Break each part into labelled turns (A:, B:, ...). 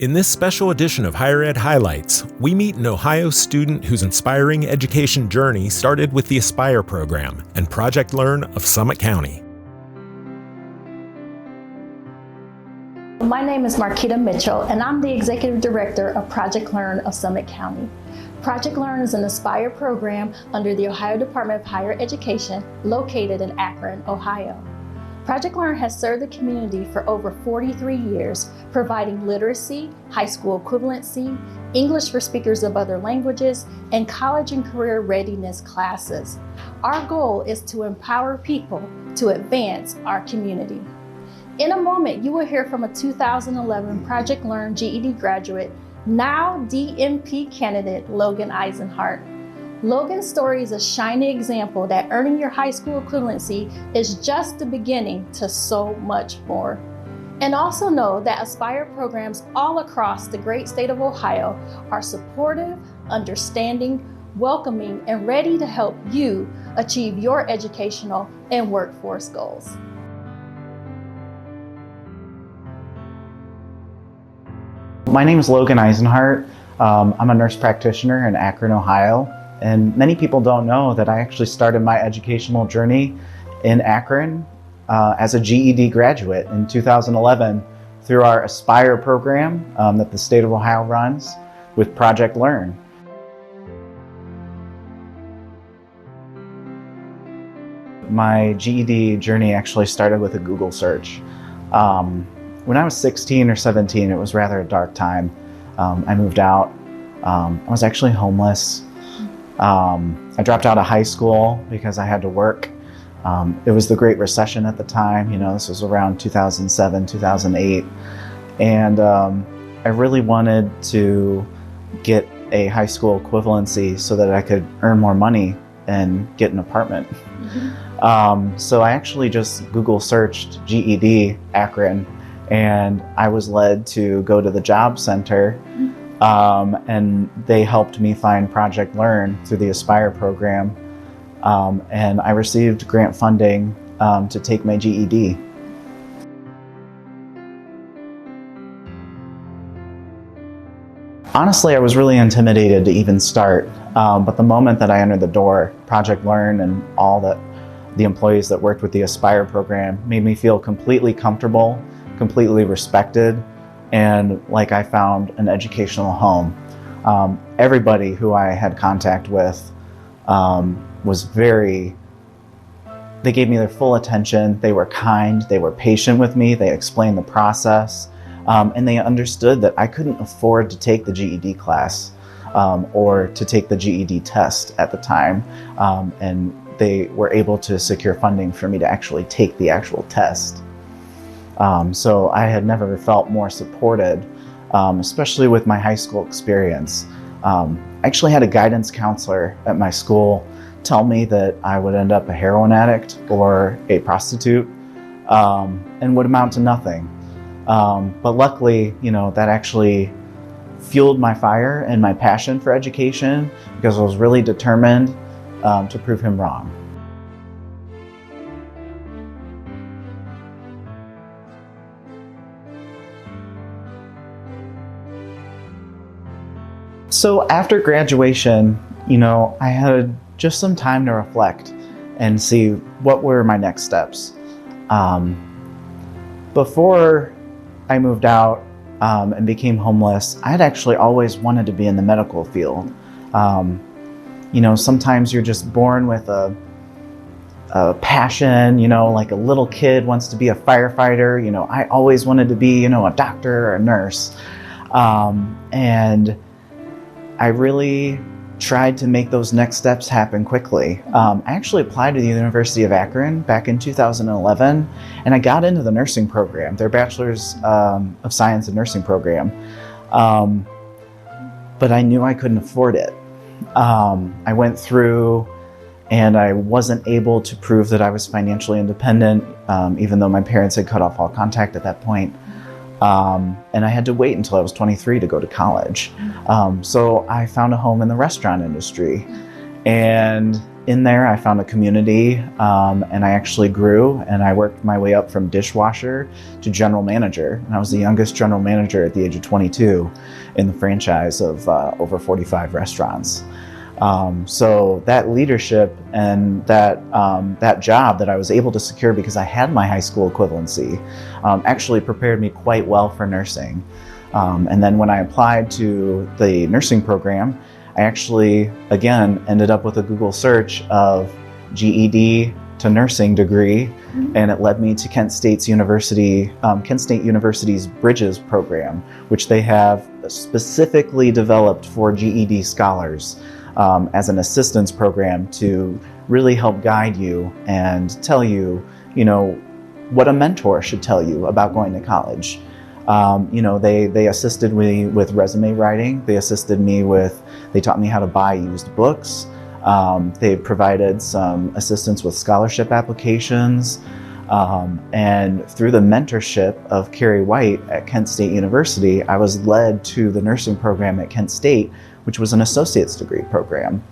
A: In this special edition of Higher Ed Highlights, we meet an Ohio student whose inspiring education journey started with the Aspire program and Project Learn of Summit County.
B: My name is Marquita Mitchell, and I'm the Executive Director of Project Learn of Summit County. Project Learn is an Aspire program under the Ohio Department of Higher Education located in Akron, Ohio. Project Learn has served the community for over 43 years, providing literacy, high school equivalency, English for speakers of other languages, and college and career readiness classes. Our goal is to empower people to advance our community. In a moment, you will hear from a 2011 Project Learn GED graduate, now DMP candidate, Logan Eisenhart. Logan's story is a shining example that earning your high school equivalency is just the beginning to so much more. And also know that Aspire programs all across the great state of Ohio are supportive, understanding, welcoming, and ready to help you achieve your educational and workforce goals.
C: My name is Logan Eisenhart. I'm a nurse practitioner in Akron, Ohio. And many people don't know that I actually started my educational journey in Akron as a GED graduate in 2011 through our Aspire program that the state of Ohio runs with Project Learn. My GED journey actually started with a Google search. When I was 16 or 17, it was rather a dark time. I moved out. I was actually homeless. I dropped out of high school because I had to work. It was the Great Recession at the time. You know, this was around 2007, 2008. And I really wanted to get a high school equivalency so that I could earn more money and get an apartment. So I actually just Google searched GED Akron, and I was led to go to the job center. And they helped me find Project Learn through the Aspire program. And I received grant funding to take my GED. Honestly, I was really intimidated to even start. But the moment that I entered the door, Project Learn and all the employees that worked with the Aspire program made me feel completely comfortable, completely respected, and like I found an educational home. Everybody who I had contact with was they gave me their full attention. They were kind, they were patient with me, they explained the process, and they understood that I couldn't afford to take the GED class or to take the GED test at the time, and they were able to secure funding for me to actually take the actual test. So I had never felt more supported, especially with my high school experience. I actually had a guidance counselor at my school tell me that I would end up a heroin addict or a prostitute and would amount to nothing. But luckily, you know, that actually fueled my fire and my passion for education because I was really determined to prove him wrong. So after graduation, you know, I had just some time to reflect and see what were my next steps. Before I moved out and became homeless, I had actually always wanted to be in the medical field. You know, sometimes you're just born with a passion, you know, like a little kid wants to be a firefighter. You know, I always wanted to be, you know, a doctor or a nurse. And I really tried to make those next steps happen quickly. I actually applied to the University of Akron back in 2011, and I got into the nursing program, their Bachelor's of Science in Nursing program. But I knew I couldn't afford it. I went through and I wasn't able to prove that I was financially independent, even though my parents had cut off all contact at that point. And I had to wait until I was 23 to go to college. So I found a home in the restaurant industry. And in there, I found a community, and I actually grew, and I worked my way up from dishwasher to general manager. And I was the youngest general manager at the age of 22 in the franchise of over 45 restaurants. So that leadership and that job that I was able to secure because I had my high school equivalency actually prepared me quite well for nursing. And then when I applied to the nursing program, I actually, again, ended up with a Google search of GED to nursing degree, and it led me to Kent State University's Bridges program, which they have specifically developed for GED scholars as an assistance program to really help guide you and tell you, what a mentor should tell you about going to college. They assisted me with resume writing. They taught me how to buy used books. They provided some assistance with scholarship applications. And through the mentorship of Carrie White at Kent State University, I was led to the nursing program at Kent State, which was an associate's degree program.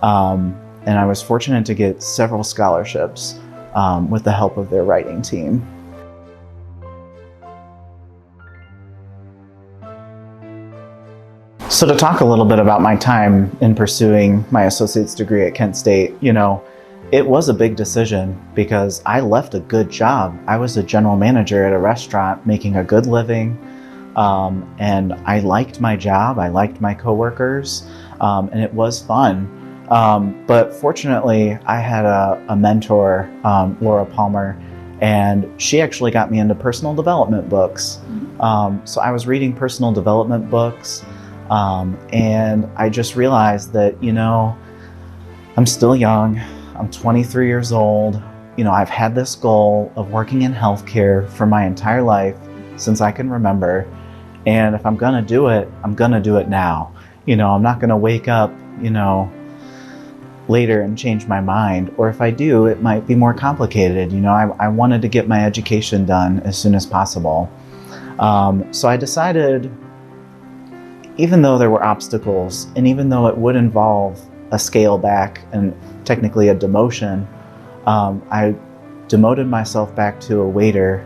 C: And I was fortunate to get several scholarships with the help of their writing team. So to talk a little bit about my time in pursuing my associate's degree at Kent State, it was a big decision because I left a good job. I was a general manager at a restaurant making a good living, and I liked my job, I liked my coworkers, and it was fun. But fortunately, I had a mentor, Laura Palmer, and she actually got me into personal development books. So I was reading personal development books, and I just realized that, I'm still young. I'm 23 years old. I've had this goal of working in healthcare for my entire life since I can remember. And if I'm gonna do it, I'm gonna do it now. I'm not gonna wake up, later and change my mind. Or if I do, it might be more complicated. I wanted to get my education done as soon as possible. So I decided, even though there were obstacles, and even though it would involve a scale back and technically a demotion, I demoted myself back to a waiter,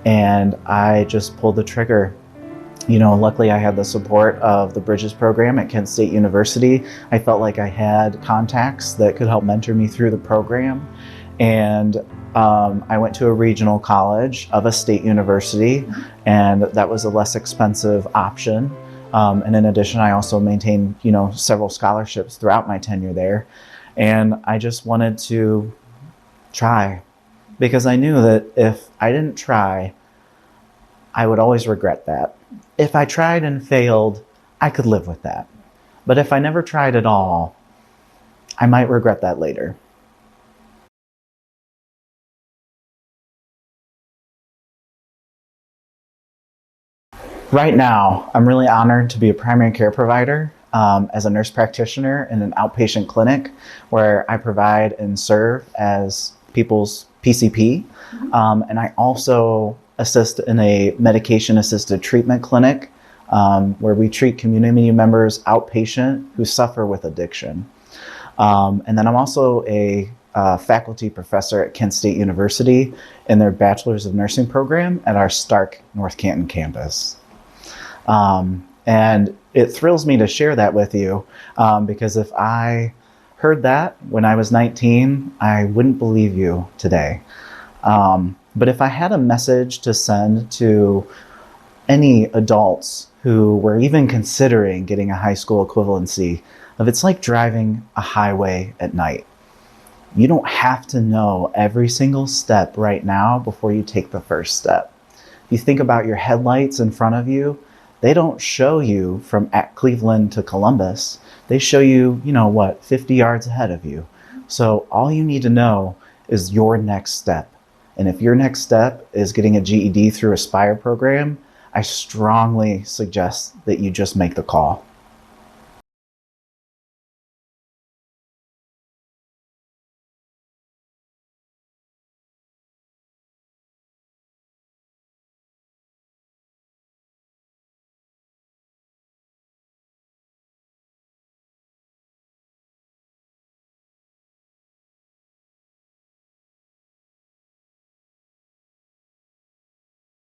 C: and I just pulled the trigger. Luckily I had the support of the Bridges program at Kent State University. I felt like I had contacts that could help mentor me through the program. And I went to a regional college of a state university, and that was a less expensive option. And in addition, I also maintained, several scholarships throughout my tenure there. And I just wanted to try, because I knew that if I didn't try, I would always regret that. If I tried and failed, I could live with that. But if I never tried at all, I might regret that later. Right now, I'm really honored to be a primary care provider as a nurse practitioner in an outpatient clinic where I provide and serve as people's PCP. And I also assist in a medication-assisted treatment clinic where we treat community members outpatient who suffer with addiction. And then I'm also a faculty professor at Kent State University in their Bachelor's of Nursing program at our Stark, North Canton campus. And it thrills me to share that with you because if I heard that when I was 19, I wouldn't believe you today. But if I had a message to send to any adults who were even considering getting a high school equivalency, it's like driving a highway at night. You don't have to know every single step right now before you take the first step. If you think about your headlights in front of you, they don't show you from at Cleveland to Columbus. They show you, 50 yards ahead of you. So all you need to know is your next step. And if your next step is getting a GED through Aspire program, I strongly suggest that you just make the call.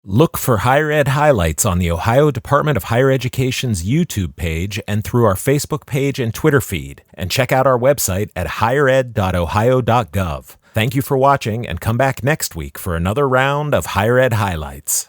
A: Look for Higher Ed Highlights on the Ohio Department of Higher Education's YouTube page and through our Facebook page and Twitter feed. And check out our website at highered.ohio.gov. Thank you for watching, and come back next week for another round of Higher Ed Highlights.